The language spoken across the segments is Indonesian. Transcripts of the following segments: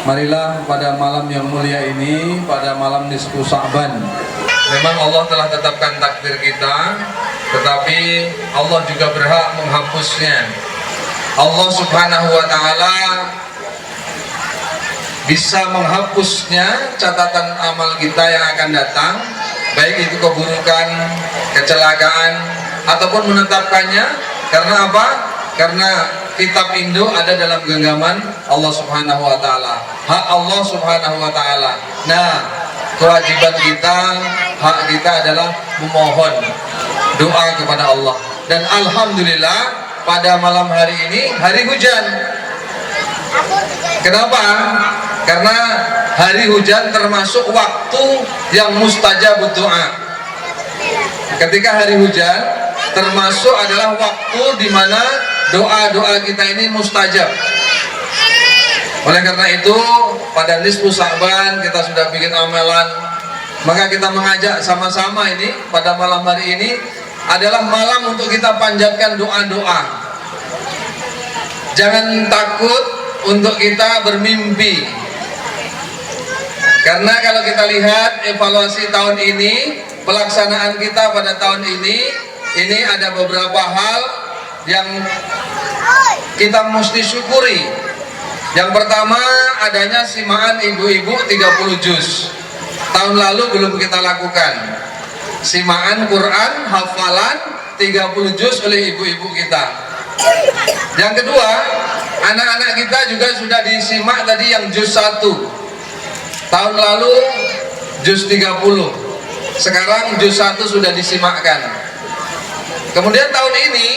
Marilah pada malam yang mulia ini, pada malam nisfu Sya'ban, memang Allah telah tetapkan takdir kita, tetapi Allah juga berhak menghapusnya. Allah Subhanahu wa Ta'ala bisa menghapusnya catatan amal kita yang akan datang, baik itu keburukan, kecelakaan, ataupun menetapkannya. Karena apa? Karena kitab induk ada dalam genggaman Allah Subhanahu wa Ta'ala, hak Allah Subhanahu wa Ta'ala. Nah, kewajiban kita, hak kita adalah memohon doa kepada Allah. Dan alhamdulillah pada malam hari ini hari hujan. Kenapa? Karena hari hujan termasuk waktu yang mustajab doa. Ketika hari hujan termasuk adalah waktu di mana doa-doa kita ini mustajab. Oleh karena itu pada nisfu Sya'ban kita sudah bikin amalan, maka kita mengajak sama-sama ini pada malam hari ini adalah malam untuk kita panjatkan doa-doa. Jangan takut untuk kita bermimpi, karena kalau kita lihat evaluasi tahun ini, pelaksanaan kita pada tahun ini ada beberapa hal yang kita mesti syukuri. Yang pertama adanya simaan ibu-ibu 30 juz. Tahun lalu belum kita lakukan simaan Quran hafalan 30 juz oleh ibu-ibu kita. Yang kedua, anak-anak kita juga sudah disimak tadi yang juz 1. Tahun lalu juz 30, sekarang juz 1 sudah disimakkan. Kemudian tahun ini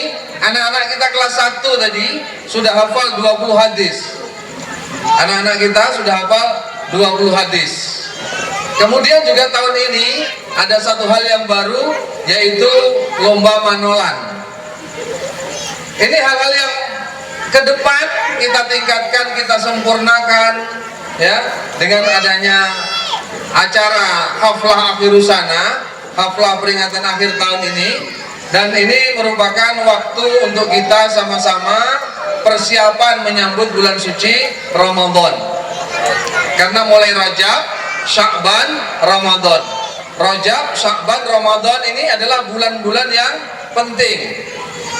anak-anak kita kelas 1 tadi sudah hafal 20 hadis. Anak-anak kita sudah hafal 20 hadis. Kemudian juga tahun ini ada satu hal yang baru, yaitu lomba manolan. Ini hal-hal yang ke depan kita tingkatkan, kita sempurnakan ya, dengan adanya acara haflah akhirusana, haflah peringatan akhir tahun ini. Dan ini merupakan waktu untuk kita sama-sama persiapan menyambut bulan suci Ramadan. Karena mulai Rajab, Sya'ban, Ramadan. Rajab, Sya'ban, Ramadan ini adalah bulan-bulan yang penting.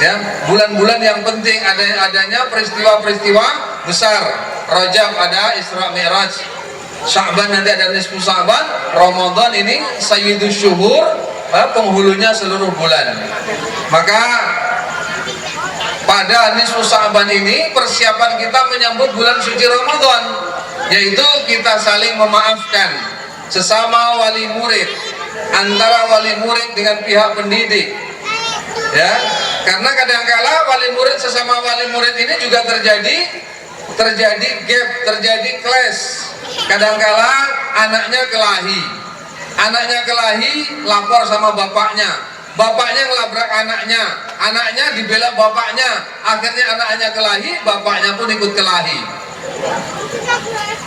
Ya, bulan-bulan yang penting adanya peristiwa-peristiwa besar. Rajab ada Isra Mi'raj, Sya'ban nanti ada nisfu Sya'ban, Ramadan ini sayyidus syuhur, penghulunya seluruh bulan. Maka pada nisfu Sya'ban ini persiapan kita menyambut bulan suci Ramadan, yaitu kita saling memaafkan sesama wali murid, antara wali murid dengan pihak pendidik. Ya, karena kadangkala wali murid sesama wali murid ini juga terjadi gap, terjadi clash. Kadangkala anaknya kelahi lapor sama bapaknya, bapaknya ngelabrak anaknya dibela bapaknya, akhirnya anaknya kelahi, bapaknya pun ikut kelahi.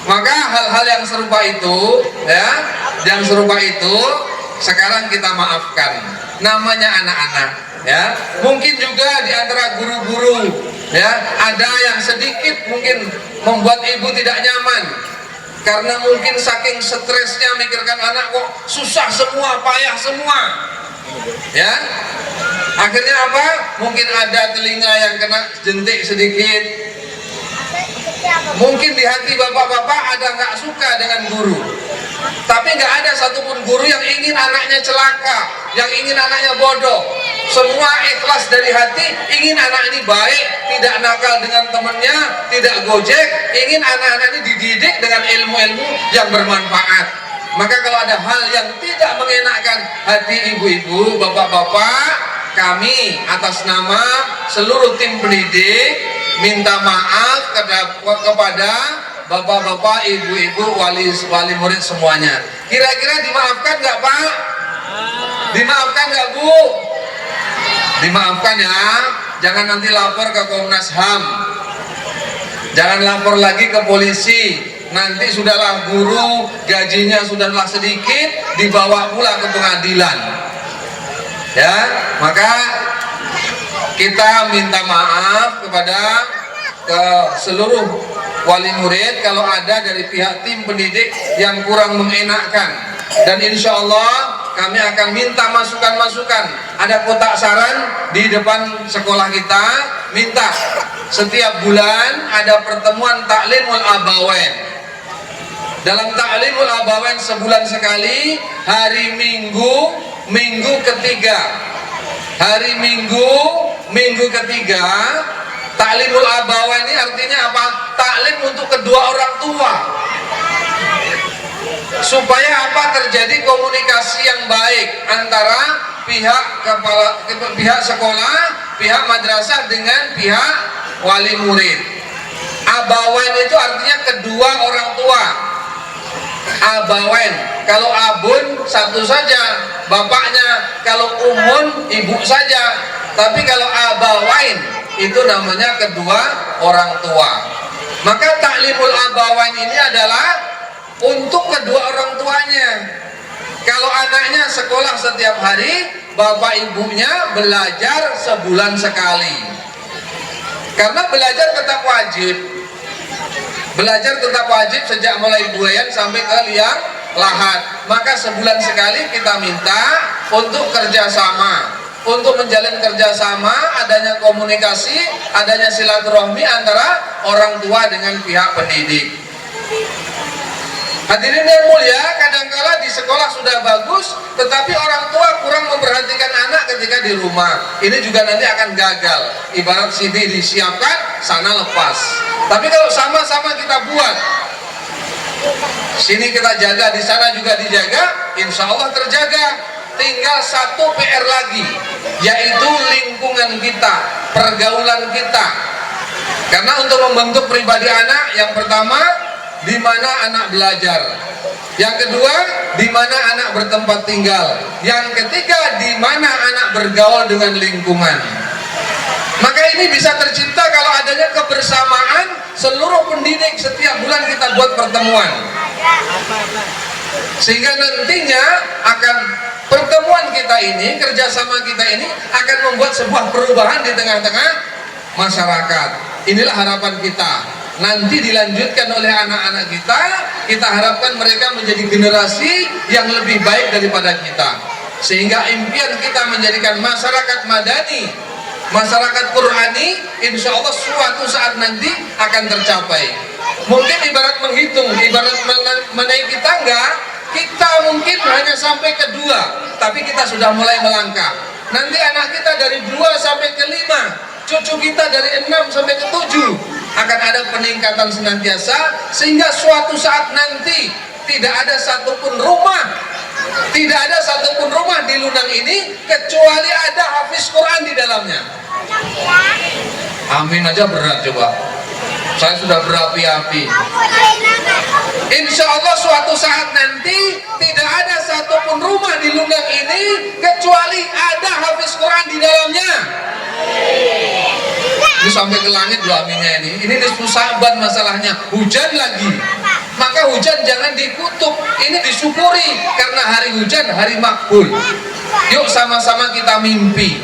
Maka hal-hal yang serupa itu ya, sekarang kita maafkan. Namanya anak-anak ya, mungkin juga di antara guru-guru ya, ada yang sedikit mungkin membuat ibu tidak nyaman, karena mungkin saking stresnya mikirkan anak kok susah semua, payah semua ya. Akhirnya apa? Mungkin ada telinga yang kena jentik sedikit. Mungkin di hati bapak-bapak ada nggak suka dengan guru, tapi nggak ada satupun guru yang ingin anaknya celaka, yang ingin anaknya bodoh. Semua ikhlas dari hati, ingin anak ini baik, tidak nakal dengan temannya, tidak gojek, ingin anak-anak ini dididik dengan ilmu-ilmu yang bermanfaat. Maka kalau ada hal yang tidak mengenakkan hati ibu-ibu, bapak-bapak, kami atas nama seluruh tim pendidik minta maaf kepada bapak-bapak, ibu-ibu, wali murid semuanya. Kira-kira dimaafkan nggak Pak? Dimaafkan nggak Bu? Dimaafkan ya. Jangan nanti lapor ke Komnas HAM, jangan lapor lagi ke polisi. Nanti sudahlah guru gajinya sudahlah sedikit, dibawa pula ke pengadilan ya. Maka kita minta maaf kepada ke seluruh wali murid kalau ada dari pihak tim pendidik yang kurang mengenakkan, dan insya Allah kami akan minta masukan-masukan. Ada kotak saran di depan sekolah kita, minta setiap bulan ada pertemuan taklimul abawain. Dalam taklimul abawain sebulan sekali, hari Minggu ketiga, hari Minggu ketiga. Taklimul abawain ini artinya apa? Taklim untuk kedua orang tua, supaya apa? Terjadi komunikasi yang baik antara pihak sekolah, pihak madrasah dengan pihak wali murid. Abawain itu artinya kedua orang tua. Abawain, kalau abun satu saja bapaknya, kalau umun ibu saja, tapi kalau abawain itu namanya kedua orang tua. Maka taklimul abawain ini adalah untuk kedua orang tuanya. Kalau anaknya sekolah setiap hari, bapak ibunya belajar sebulan sekali. Karena belajar tetap wajib. Belajar tetap wajib sejak mulai buayan sampai ke liang lahat. Maka sebulan sekali kita minta untuk kerjasama, untuk menjalin kerjasama, adanya komunikasi, adanya silaturahmi antara orang tua dengan pihak pendidik. Hadirin yang mulia, kadangkala di sekolah sudah bagus, tetapi orang tua kurang memperhatikan anak ketika di rumah. Ini juga nanti akan gagal. Ibarat sini disiapkan, sana lepas. Tapi kalau sama-sama kita buat, sini kita jaga, di sana juga dijaga, insya Allah terjaga. Tinggal satu PR lagi, yaitu lingkungan kita, pergaulan kita. Karena untuk membentuk pribadi anak, yang pertama, di mana anak belajar. Yang kedua, di mana anak bertempat tinggal. Yang ketiga, di mana anak bergaul dengan lingkungan. Maka ini bisa tercipta kalau adanya kebersamaan seluruh pendidik. Setiap bulan kita buat pertemuan, sehingga nantinya akan pertemuan kita ini, kerjasama kita ini akan membuat sebuah perubahan di tengah-tengah masyarakat. Inilah harapan kita. Nanti dilanjutkan oleh anak-anak kita, kita harapkan mereka menjadi generasi yang lebih baik daripada kita. Sehingga impian kita menjadikan masyarakat madani, masyarakat Qurani, insya Allah suatu saat nanti akan tercapai. Mungkin ibarat menghitung, ibarat menaiki tangga, kita mungkin hanya sampai ke 2, tapi kita sudah mulai melangkah. Nanti anak kita dari 2 sampai ke 5, cucu kita dari 6 sampai ke 7, akan ada peningkatan senantiasa, sehingga suatu saat nanti tidak ada satupun rumah, tidak ada satupun rumah di Lunang ini kecuali ada hafiz Quran di dalamnya. Amin aja berat, coba. Saya sudah berapi-api. Insya Allah suatu saat nanti tidak ada satupun rumah di Lunang ini kecuali ada hafiz Quran di dalamnya. Ini sampai ke langit loh aminnya ini. Ini nisfu Sa'ban masalahnya, hujan lagi. Maka hujan jangan dikutuk, ini disyukuri, karena hari hujan hari makbul. Yuk sama-sama kita mimpi.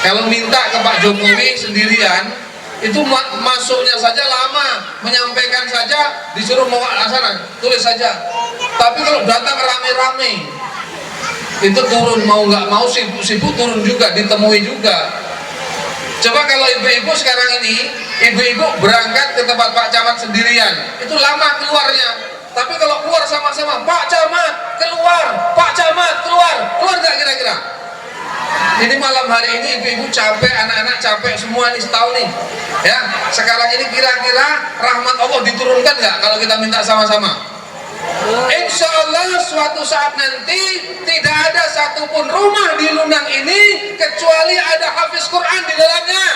Kalau minta ke Pak Jokowi sendirian, itu masuknya saja lama, menyampaikan saja disuruh mewakilkan, tulis saja. Tapi kalau datang rame-rame, itu turun, mau nggak mau sibuk turun juga, ditemui juga. Coba kalau ibu-ibu sekarang ini, ibu-ibu berangkat ke tempat Pak Camat sendirian, itu lama keluarnya. Tapi kalau keluar sama-sama, Pak Camat keluar, Pak Camat keluar, keluar nggak kira-kira? Ini malam hari ini ibu-ibu capek, anak-anak capek semua nih setahun nih. Ya, sekarang ini kira-kira rahmat Allah diturunkan nggak kalau kita minta sama-sama? Insya Allah suatu saat nanti tidak ada satupun rumah di Lunang ini kecuali ada hafiz Quran di dalamnya.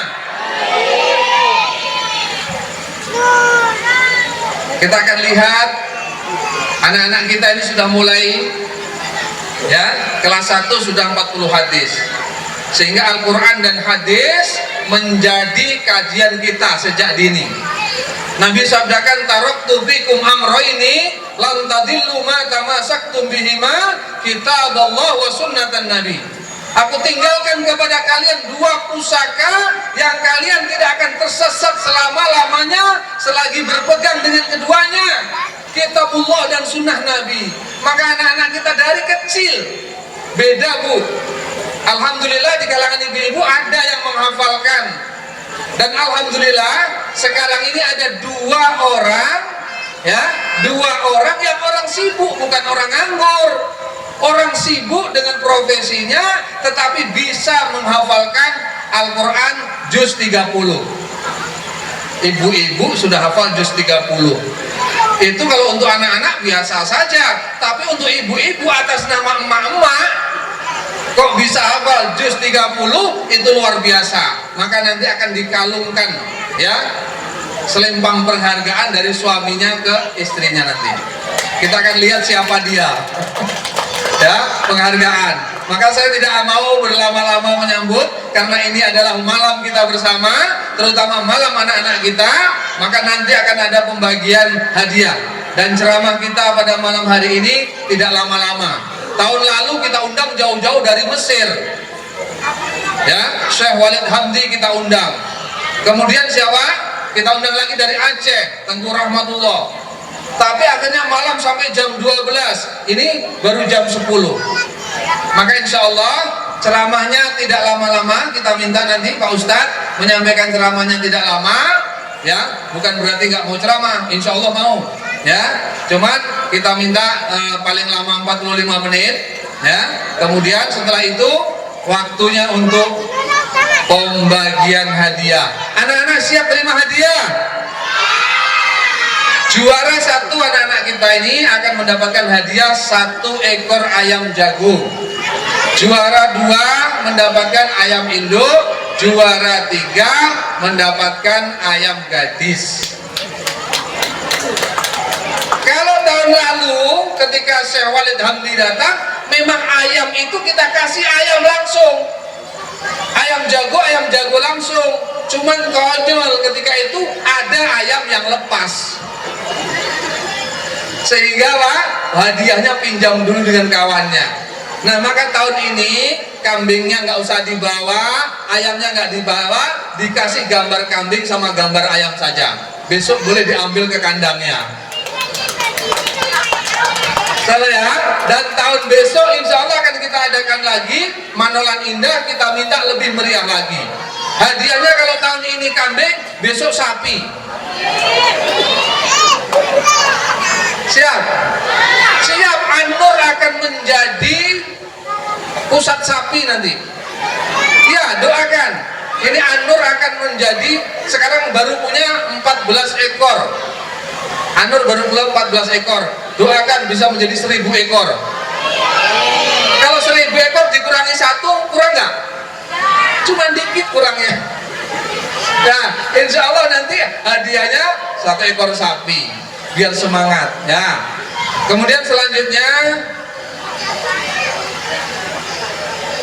Kita akan lihat anak-anak kita ini sudah mulai, ya, kelas 1 sudah 40 hadis, sehingga Al-Quran dan hadis menjadi kajian kita sejak dini. Nabi sabdakan, taraktu fikum amroini lan tadillu ma tamasaktum bihima, kitab Allah wa sunnatan Nabi. Aku tinggalkan kepada kalian dua pusaka yang kalian tidak akan tersesat selama-lamanya selagi berpegang dengan keduanya, kitabullah dan sunnah Nabi. Maka anak-anak kita dari kecil beda, Bu. Alhamdulillah di kalangan ibu-ibu ada yang menghafalkan. Dan alhamdulillah sekarang ini ada dua orang yang orang sibuk, bukan orang nganggur. Orang sibuk dengan profesinya tetapi bisa menghafalkan Al-Quran juz 30. Ibu-ibu sudah hafal juz 30. Itu kalau untuk anak-anak biasa saja, tapi untuk ibu-ibu atas nama emak-emak kok bisa hafal juz 30, itu luar biasa. Maka nanti akan dikalungkan ya selempang penghargaan dari suaminya ke istrinya nanti. Kita akan lihat siapa dia. Ya, penghargaan. Maka saya tidak mau berlama-lama menyambut karena ini adalah malam kita bersama, terutama malam anak-anak kita. Maka nanti akan ada pembagian hadiah dan ceramah kita pada malam hari ini tidak lama-lama. Tahun lalu kita undang jauh-jauh dari Mesir. Ya, Syekh Walid Hamdi kita undang. Kemudian siapa? Kita undang lagi dari Aceh, Tengku Rahmatullah. Tapi akhirnya malam sampai jam 12, ini baru jam 10. Maka insya Allah ceramahnya tidak lama-lama. Kita minta nanti Pak Ustadz menyampaikan ceramahnya tidak lama, ya, bukan berarti nggak mau ceramah, insya Allah mau, ya. Cuman kita minta paling lama 45 menit, ya. Kemudian setelah itu waktunya untuk pembagian hadiah. Anak-anak siap terima hadiah? Juara satu anak-anak kita ini akan mendapatkan hadiah 1 ekor ayam jagung. Juara 2 mendapatkan ayam induk. Juara 3 mendapatkan ayam gadis. Kalau tahun lalu ketika Syekh Walid Hamdi datang, memang ayam itu kita kasih ayam langsung. Ayam jago langsung. Cuman konyol ketika itu ada ayam yang lepas. Sehingga Pak, hadiahnya pinjam dulu dengan kawannya. Nah, maka tahun ini kambingnya nggak usah dibawa, ayamnya nggak dibawa, dikasih gambar kambing sama gambar ayam saja. Besok boleh diambil ke kandangnya. Salah ya. Dan tahun besok insya Allah akan kita adakan lagi Manolan Indah, kita minta lebih meriah lagi. Hadiahnya kalau tahun ini kambing, besok sapi. Siap? Siap. An-Nur akan menjadi pusat sapi nanti. Ya, doakan. Ini An-Nur akan menjadi, sekarang baru punya 14 ekor. An-Nur baru punya 14 ekor. Doakan bisa menjadi 1000 ekor. Kalau 1000 ekor dikurangi 1, kurang nggak? Cuma dikit kurangnya. Nah, insya Allah nanti hadiahnya 1 ekor sapi, biar semangat ya. Kemudian selanjutnya,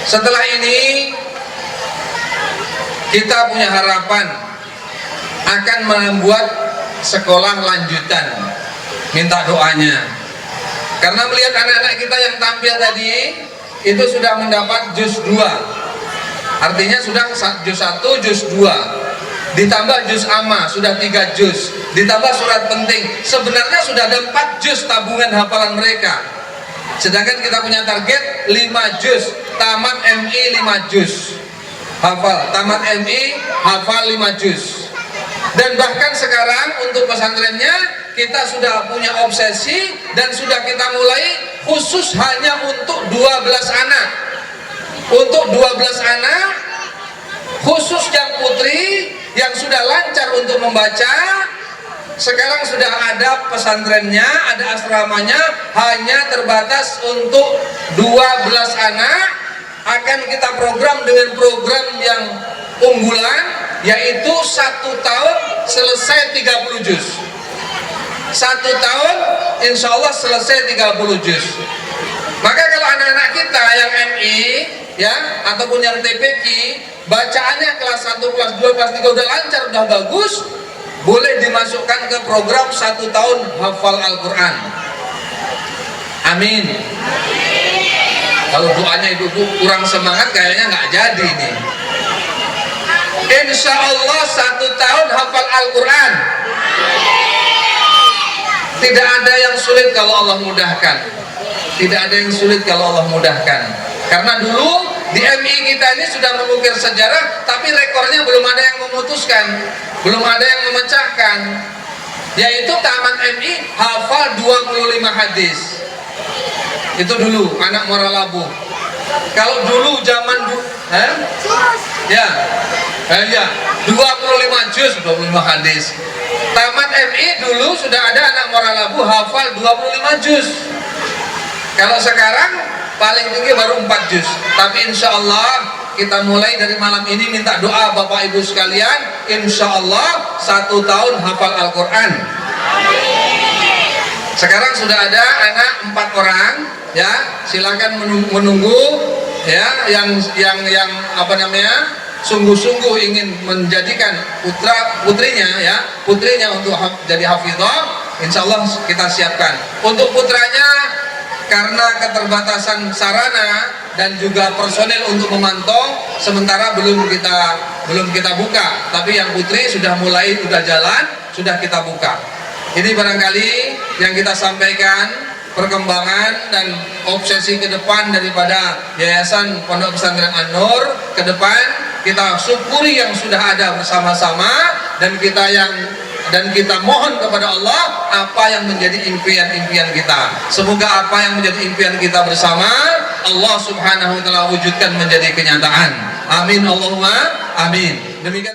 setelah ini kita punya harapan akan membuat sekolah lanjutan. Minta doanya, karena melihat anak-anak kita yang tampil tadi itu sudah mendapat juz 2, artinya sudah juz 1, juz 2, ditambah juz amma sudah 3 juz, ditambah surat penting, sebenarnya sudah ada 4 juz tabungan hafalan mereka. Sedangkan kita punya target 5 juz, tamat MI 5 juz hafal, tamat MI hafal 5 juz. Dan bahkan sekarang untuk pesantrennya kita sudah punya obsesi dan sudah kita mulai khusus hanya untuk 12 anak. Untuk 12 anak khusus yang putri yang sudah lancar untuk membaca. Sekarang sudah ada pesantrennya, ada asramanya, hanya terbatas untuk 12 anak. Akan kita program dengan program yang unggulan, yaitu 1 tahun selesai 30 juz. 1 tahun insya Allah selesai 30 juz. Maka kalau anak-anak kita yang MI ya ataupun yang TPQ bacaannya kelas 1, kelas 2, kelas 3 udah lancar, udah bagus, boleh dimasukkan ke program 1 tahun hafal Al-Quran. Amin. Kalau doanya ibu-ibu kurang semangat kayaknya nggak jadi nih. Insya Allah 1 tahun hafal Al-Quran. Tidak ada yang sulit kalau Allah mudahkan. Tidak ada yang sulit kalau Allah mudahkan. Karena dulu di MI kita ini sudah mengukir sejarah, tapi rekornya belum ada yang memutuskan, belum ada yang memecahkan. Yaitu tamat MI hafal 25 hadis. Itu dulu anak Muara Labu. Kalau dulu zaman ya 25 juz 25 hadis. Tamat MI dulu sudah ada anak Muara Labu hafal 25 juz. Kalau sekarang paling tinggi baru 4 juz. Tapi insya Allah kita mulai dari malam ini minta doa Bapak Ibu sekalian, insya Allah 1 tahun hafal Al-Quran. Sekarang sudah ada anak 4 orang, ya silakan menunggu, ya yang apa namanya sungguh-sungguh ingin menjadikan putrinya untuk jadi hafizah, insya Allah kita siapkan. Untuk putranya karena keterbatasan sarana dan juga personel untuk memantau, sementara belum kita buka. Tapi yang putri sudah mulai, sudah jalan, sudah kita buka. Ini barangkali yang kita sampaikan perkembangan dan obsesi ke depan daripada Yayasan Pondok Pesantren An-Nur. Ke depan kita syukuri yang sudah ada bersama-sama, dan kita mohon kepada Allah apa yang menjadi impian-impian kita. Semoga apa yang menjadi impian kita bersama Allah Subhanahu wa taala wujudkan menjadi kenyataan. Amin Allahumma amin. Demikian